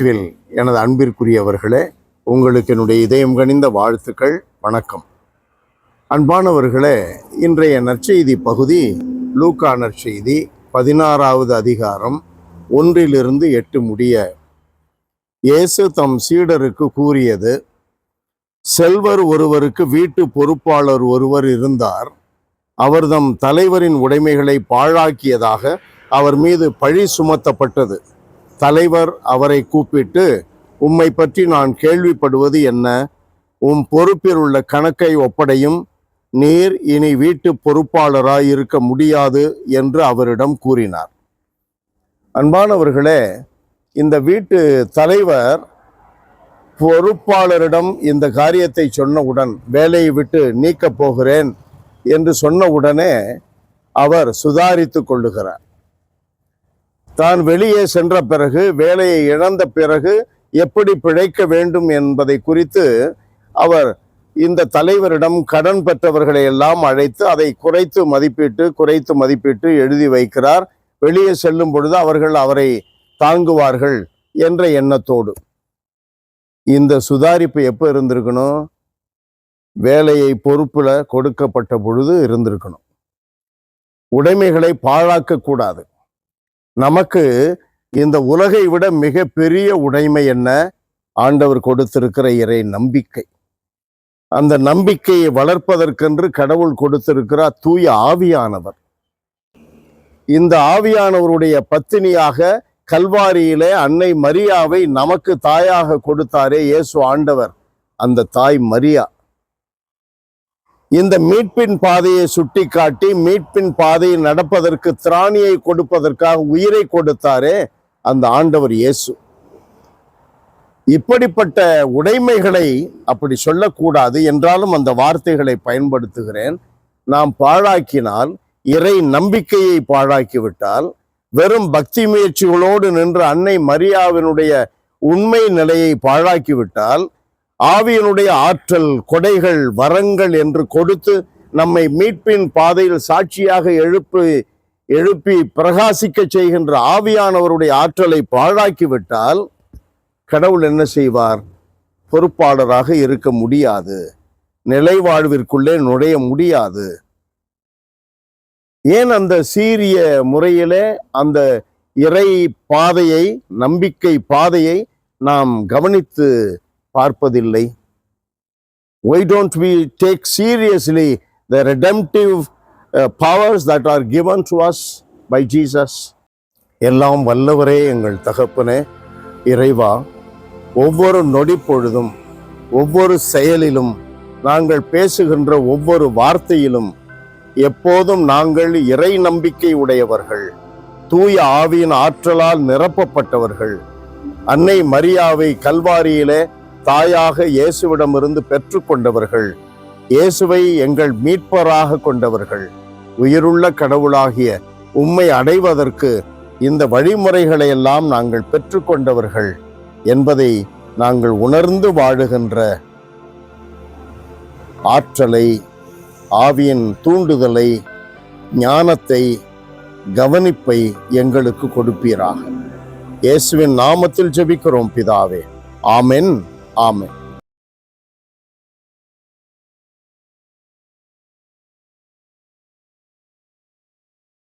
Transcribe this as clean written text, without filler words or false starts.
இயேசுவில் எனது அன்பிற்குரியவர்களே, உங்களுக்கு என்னுடைய இதயம் கனிந்த வாழ்த்துக்கள். வணக்கம். அன்பானவர்களே, இன்றைய நற்செய்தி பகுதி லூக்கா நற்செய்தி 16வது அதிகாரம் 1-8 முடிய. இயேசு தம் சீடருக்கு கூறியது: செல்வர் ஒருவருக்கு வீட்டு பொறுப்பாளர் ஒருவர் இருந்தார். அவர் தம் தலைவரின் உடைமைகளை பாழாக்கியதாக அவர் மீது பழி சுமத்தப்பட்டது. தலைவர் அவரை கூப்பிட்டு, உம்மை பற்றி நான் கேள்விப்படுவது என்ன? உம் பொறுப்பில் உள்ள கணக்கை ஒப்படையும். நீர் இனி வீட்டு பொறுப்பாளராய் இருக்க முடியாது என்று அவரிடம் கூறினார். அன்பானவர்களே, இந்த வீட்டு தலைவர் பொறுப்பாளரிடம் இந்த காரியத்தை சொன்னவுடன், வேலையை விட்டு நீக்கப் போகிறேன் என்று சொன்னவுடனே அவர் சுதாரித்து கொள்ளுகிறார். தான் வெளியே சென்ற பிறகு, வேலையை இழந்த பிறகு எப்படி பிழைக்க வேண்டும் என்பதை குறித்து அவர் இந்த தலைவரிடம் கடன் பெற்றவர்களை எல்லாம் அழைத்து அதை குறைத்து மதிப்பிட்டு எழுதி வைக்கிறார். வெளியே செல்லும் பொழுது அவர்கள் அவரை தாங்குவார்கள் என்ற எண்ணத்தோடு. இந்த சுதாரிப்பு எப்போ இருந்திருக்கணும்? வேலையை பொறுப்புல கொடுக்கப்பட்ட பொழுது இருந்திருக்கணும். உடைமைகளை பாழாக்க கூடாது. நமக்கு இந்த உலகை விட மிக பெரிய உடைமை என்ன? ஆண்டவர் கொடுத்திருக்கிற இறை நம்பிக்கை. அந்த நம்பிக்கையை வளர்ப்பதற்கென்று கடவுள் கொடுத்திருக்கிறார் தூய ஆவியானவர். இந்த ஆவியானவருடைய பத்தினியாக கல்வாரியிலே அன்னை மரியாவை நமக்கு தாயாக கொடுத்தாரே இயேசு ஆண்டவர், அந்த தாய் மரியா. இந்த மீட்பின் பாதையை சுட்டி காட்டி, மீட்பின் பாதையை நடப்பதற்கு திராணியை கொடுப்பதற்காக உயிரை கொடுத்தாரே அந்த ஆண்டவர் இயேசு. இப்படிப்பட்ட உடைமைகளை அப்படி சொல்லக்கூடாது என்றாலும் அந்த வார்த்தைகளை பயன்படுத்துகிறேன். நாம் பாழாக்கினால், இறை நம்பிக்கையை பாழாக்கிவிட்டால், வெறும் பக்தி முயற்சிகளோடு நின்று அன்னை மரியாவினுடைய உண்மை நிலையை பாழாக்கிவிட்டால், ஆவியினுடைய ஆற்றல், கொடைகள், வரங்கள் என்று கொடுத்து நம்மை மீட்பின் பாதையில் சாட்சியாக எழுப்பி பிரகாசிக்க செய்கின்ற ஆவியானவருடைய ஆற்றலை பாழாக்கிவிட்டால் கடவுள் என்ன செய்வார்? பொறுப்பாளராக இருக்க முடியாது, நிலை வாழ்விற்குள்ளே நுழைய முடியாது. ஏன் அந்த சீரிய முறையிலே அந்த இறை பாதையை, நம்பிக்கை பாதையை நாம் கவனித்து பார்ப்பதில்லை? Why don't we take seriously the redemptive powers that are given to us by Jesus? எல்லாம் வல்லவரே, எங்கள் தகப்பனே, இறைவா, ஒவ்வொரு நொடி பொழுதும், ஒவ்வொரு செயலிலும், நாங்கள் பேசுகின்ற ஒவ்வொரு வார்த்தையிலும் எப்போதும் நாங்கள் இறை நம்பிக்கை உடையவர்கள், தூய ஆவியின் ஆற்றலால் நிரப்பப்பட்டவர்கள், அன்னை மரியாவை கல்வாரியிலே தாயாக இயேசுவிடமிருந்து பெற்று கொண்டவர்கள், இயேசுவை எங்கள் மீட்பராக கொண்டவர்கள், உயிருள்ள கடவுளாகிய உம்மை அடைவதற்கு இந்த வழிமுறைகளை எல்லாம் நாங்கள் பெற்று கொண்டவர்கள் என்பதை நாங்கள் உணர்ந்து வாழுகின்ற ஆற்றலை, ஆவியின் தூண்டுதலை, ஞானத்தை, கவனிப்பை எங்களுக்கு கொடுப்பீராக. இயேசுவின் நாமத்தில் ஜெபிக்கிறோம் பிதாவே. ஆமென். ஆமென்.